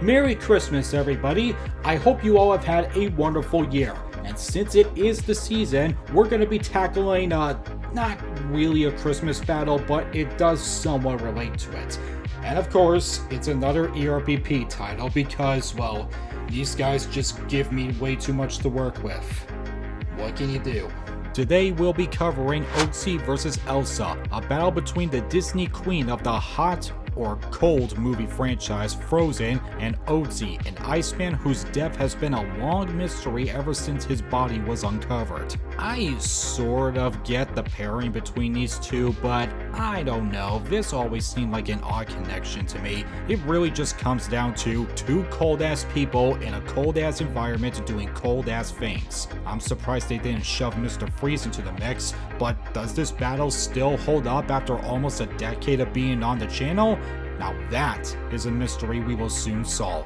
Merry Christmas, everybody. I hope you all have had a wonderful year. And since it is the season, we're going to be tackling, not really a Christmas battle, but it does somewhat relate to it. And of course, it's another ERBP title because, well, these guys just give me way too much to work with. What can you do? Today we'll be covering Otzi vs. Elsa, a battle between the Disney queen of the hot or cold movie franchise Frozen and Otzi, an Iceman whose death has been a long mystery ever since his body was uncovered. I sort of get the pairing between these two, but I don't know, this always seemed like an odd connection to me. It really just comes down to two cold ass people in a cold ass environment doing cold ass things. I'm surprised they didn't shove Mr. Freeze into the mix, but does this battle still hold up after almost a decade of being on the channel? Now that is a mystery we will soon solve.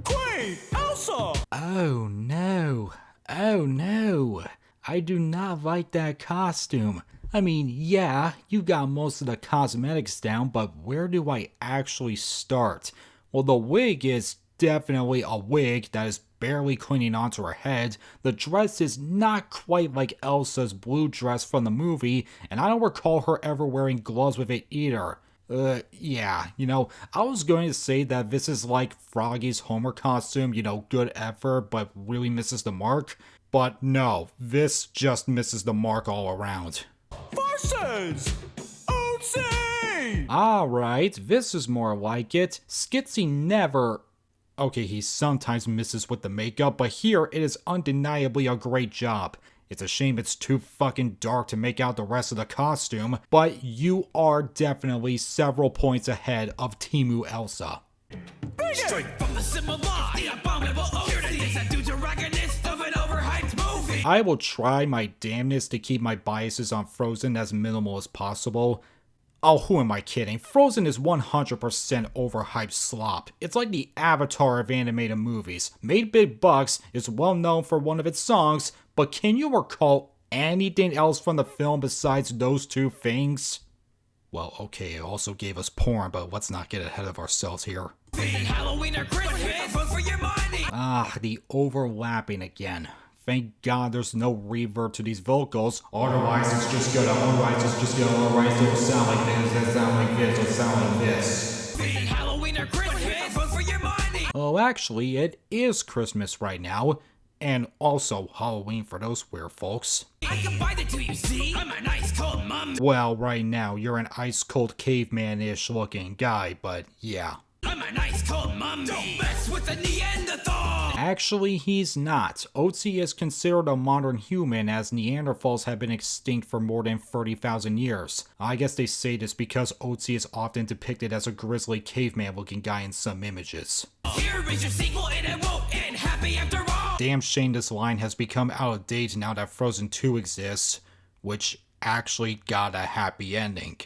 Queen Elsa! Oh no. Oh no. I do not like that costume. I mean, yeah, you got most of the cosmetics down, but where do I actually start? Well, the wig is definitely a wig that is barely clinging onto her head. The dress is not quite like Elsa's blue dress from the movie, and I don't recall her ever wearing gloves with it either. Yeah, I was going to say that this is like Froggy's Homer costume, good effort, but really misses the mark. But no, this just misses the mark all around. Versus Otzi! Alright, this is more like it. Skitsy never... Okay, he sometimes misses with the makeup, but here it is undeniably a great job. It's a shame it's too fucking dark to make out the rest of the costume, but you are definitely several points ahead of Timu Elsa. Straight from the similar, the abominable Otzi, of an overhyped movie. I will try my damnedest to keep my biases on Frozen as minimal as possible. Oh, who am I kidding? Frozen is 100% overhyped slop. It's like the Avatar of animated movies. Made big bucks, is well known for one of its songs, but can you recall anything else from the film besides those two things? Well, okay, it also gave us porn, but let's not get ahead of ourselves here. Halloween or Christmas, vote for your money. Ah, the overlapping again. Thank God there's no reverb to these vocals, otherwise it's just gonna it'll sound like this, it'll sound like this, it'll sound like this. Halloween or Christmas, vote for your money. Oh, actually, it is Christmas right now, and also Halloween for those weird folks. I can buy the two, you see? I'm a nice cold mom. Well, right now, you're an ice-cold caveman-ish looking guy, but yeah. I'm a nice cold mummy. Don't mess with the Neanderthal. Actually, he's not. Otzi is considered a modern human as Neanderthals have been extinct for more than 30,000 years. I guess they say this because Otzi is often depicted as a grisly caveman-looking guy in some images. Here is your sequel and it won't end happy after all. Damn shame this line has become out of date now that Frozen 2 exists, which actually got a happy ending.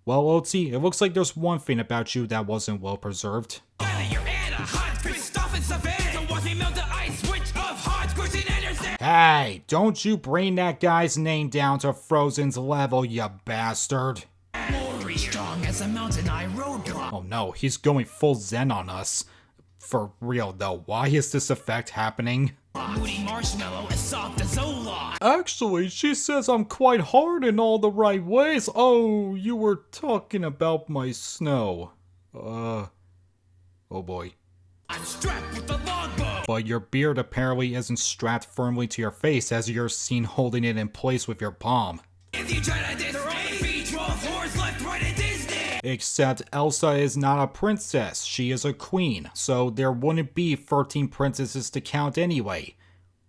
Well, Otzi, it looks like there's one thing about you that wasn't well preserved. Hey, don't you bring that guy's name down to Frozen's level, you bastard. Strong as a mountain I rode on. Oh no, he's going full Zen on us. For real though, why is this effect happening? Moody marshmallow as soft as Ola. Actually, she says I'm quite hard in all the right ways. Oh, you were talking about my snow. Oh boy. I'm strapped with the longbow. But your beard apparently isn't strapped firmly to your face as you're seen holding it in place with your palm. If you try to diss me, 12 whores left right at Disney. Except Elsa is not a princess, she is a queen, so there wouldn't be 13 princesses to count anyway.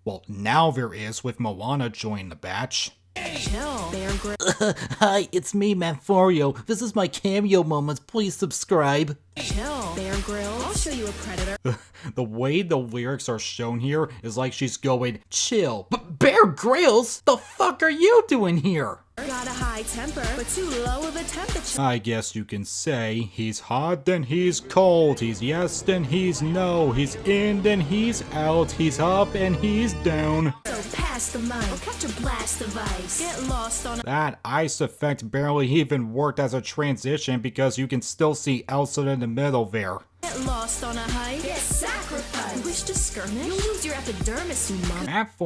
Well, now there is with Moana joining the batch. Chill, Bear Grylls. Hi, it's me, Manforio. This is my cameo moments. Please subscribe. Chill, Bear Grylls. I'll show you a predator. The way the lyrics are shown here is like she's going, chill. But Bear Grylls? The fuck are you doing here? Got a high temper, but too low of a temperature. I guess you can say he's hot, then he's cold. He's yes, then he's no. He's in, then he's out. He's up, and he's down. So pass blast of mine. Or catch a blast of ice. Get lost on a... That ice effect barely even worked as a transition because you can still see Elsa in the middle there. Get lost on a hike. Get sacrificed. You wish to skirmish? You'll lose your epidermis, you mom. Matt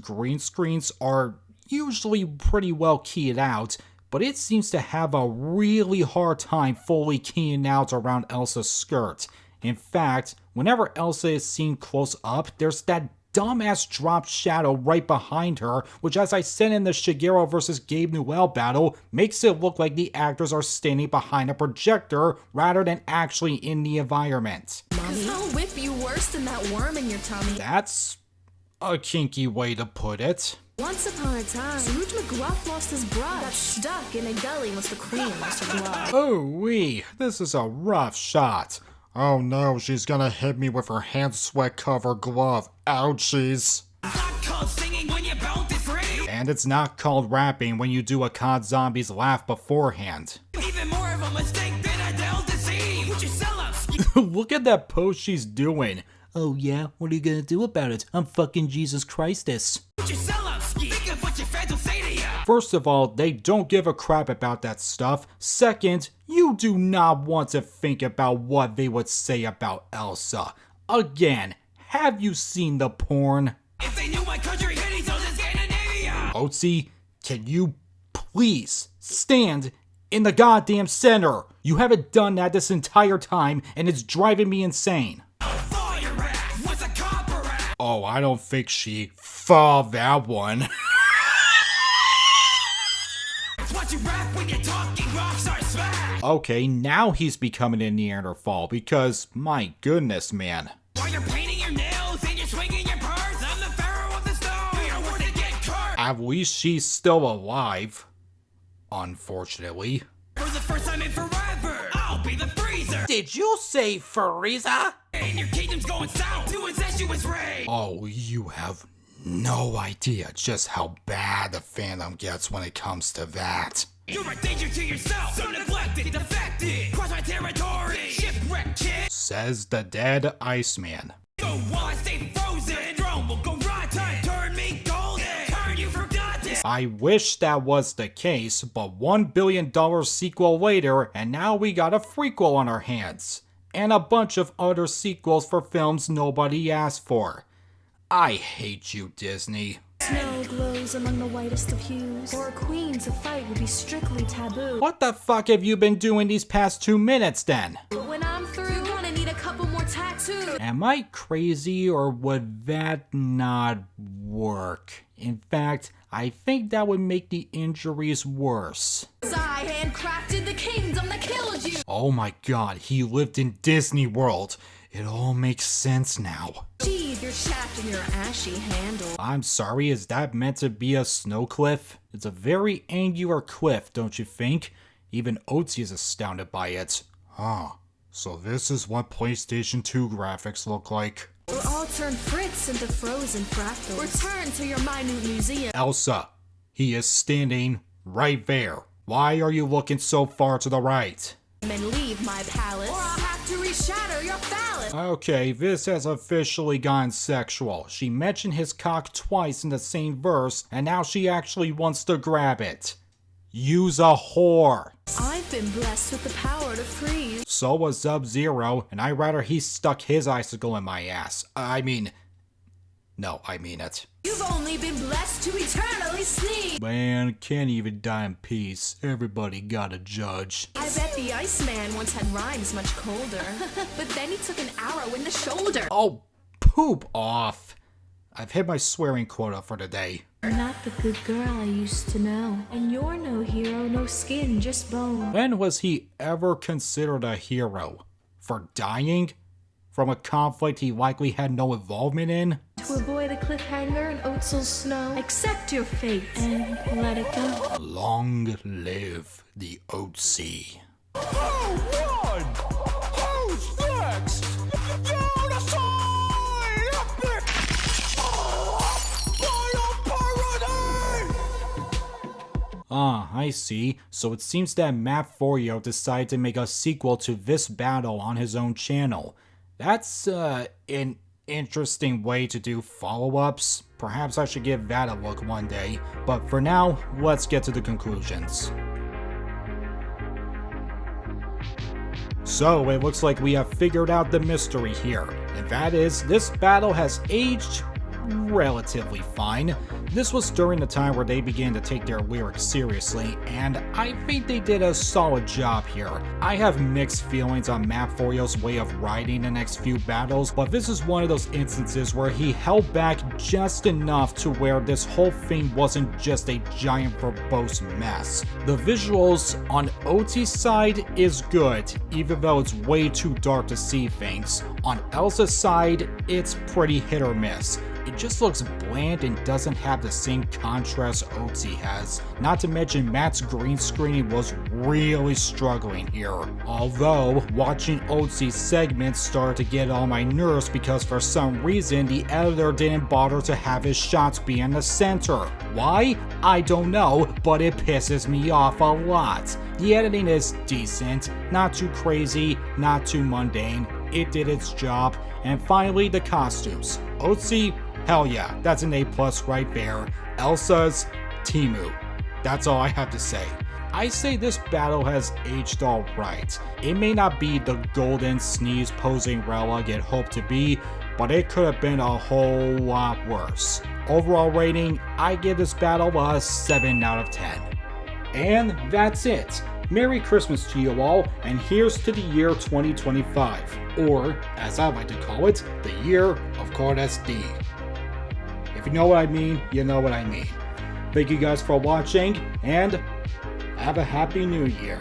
green screens are usually pretty well keyed out, but it seems to have a really hard time fully keying out around Elsa's skirt. In fact, whenever Elsa is seen close up, there's that dumbass dropped shadow right behind her, which, as I said in the Shigeru vs. Gabe Newell battle, makes it look like the actors are standing behind a projector rather than actually in the environment. Mommy, I'll whip you worse than that worm in your tummy. That's a kinky way to put it. Once upon a time, Scrooge McGruff lost his brush. Got stuck in a gully with the queen lost her glove. Oh wee, this is a rough shot. Oh no, she's gonna hit me with her hand sweat covered glove. Ouchies. Not called singing when your belt is free. And it's not called rapping when you do a COD Zombies laugh beforehand. Even more of a mistake than Adele to see. Would you sell out? Look at that pose she's doing. Oh yeah, what are you gonna do about it? I'm fucking Jesus Christus. Would you sell out? Think of what your fans will say to you. First of all, they don't give a crap about that stuff. Second, you do not want to think about what they would say about Elsa. Again, have you seen the porn? If they knew my country, hitting those in Scandinavia. Otzi, can you please stand in the goddamn center? You haven't done that this entire time, and it's driving me insane. Fire act. What's a copper act? Oh, I don't think she saw that one. Watch you rap when you're talking rockstar smack. Okay, now he's becoming a Neanderthal because, my goodness, man. While you're painting your nails and you're swinging your purse, I'm the pharaoh of the stone. You're worth to get cursed. At least she's still alive. Unfortunately. For the first time in forever, I'll be the freezer. Did you say Frieza? And your kingdom's going south to incestuous rage. Oh, you have no idea just how bad the fandom gets when it comes to that. You're a danger to yourself, so neglected, defected. Cross my territory, shipwreck kid. Says the dead Iceman. Go while I stay frozen. Throne will go rotten. Turn me golden. Turn you forgotten. I wish that was the case, but $1 billion sequel later, and now we got a prequel on our hands. And a bunch of other sequels for films nobody asked for. I hate you, Disney. Snow glows among the whitest of hues. For a queen to fight would be strictly taboo. What the fuck have you been doing these past 2 minutes then? But when I'm through, you're gonna need a couple more tattoos. Am I crazy or would that not work? In fact, I think that would make the injuries worse. I handcrafted the kingdom that killed you. Oh my god, he lived in Disney World. It all makes sense now. Sheathe your shaft in your ashy handle. I'm sorry, is that meant to be a snow cliff? It's a very angular cliff, don't you think? Even Otzi is astounded by it. Huh. So this is what PlayStation 2 graphics look like. Or I'll turn Fritz into frozen fractals. Return to your minute museum. Elsa, he is standing right there. Why are you looking so far to the right? And leave my palace. Or I'll have to reshatter your phallus. Okay, this has officially gone sexual. She mentioned his cock twice in the same verse, and now she actually wants to grab it. Use a whore. I've been blessed with the power to freeze. So was Sub-Zero, and I'd rather he stuck his icicle in my ass. No, I mean it. You've only been blessed to eternally sneeze. Man, can't even die in peace. Everybody got a judge. I bet the Iceman once had rhymes much colder. But then he took an arrow in the shoulder. Oh, poop off. I've hit my swearing quota for the day. You're not the good girl I used to know. And you're no hero, no skin, just bone. When was he ever considered a hero? For dying? From a conflict he likely had no involvement in? To avoid a cliffhanger and Otzel's snow, accept your fate and let it go. Long live the Otzi. Who's next? Ah, I see. So it seems that Matt Forio decided to make a sequel to this battle on his own channel. That's, an interesting way to do follow-ups. Perhaps I should give that a look one day, but for now, let's get to the conclusions. So it looks like we have figured out the mystery here, and that is this battle has aged relatively fine. This was during the time where they began to take their lyrics seriously, and I think they did a solid job here. I have mixed feelings on Matt Forio's way of writing the next few battles, but this is one of those instances where he held back just enough to where this whole thing wasn't just a giant verbose mess. The visuals on Otzi's side is good, even though it's way too dark to see things. On Elsa's side, it's pretty hit or miss. It just looks bland and doesn't have the same contrast Otzi has. Not to mention Matt's green screening was really struggling here. Although, watching Otzi's segments started to get on my nerves because for some reason the editor didn't bother to have his shots be in the center. Why? I don't know, but it pisses me off a lot. The editing is decent, not too crazy, not too mundane. It did its job. And finally, the costumes. Otzi, hell yeah, that's an A+ right there. Elsa's, Timu. That's all I have to say. I say this battle has aged alright. It may not be the golden sneeze posing relic it hoped to be, but it could have been a whole lot worse. Overall rating, I give this battle a 7 out of 10. And that's it. Merry Christmas to you all, and here's to the year 2025, or as I like to call it, the year of Card SD. If you know what I mean, you know what I mean. Thank you guys for watching, and have a happy new year.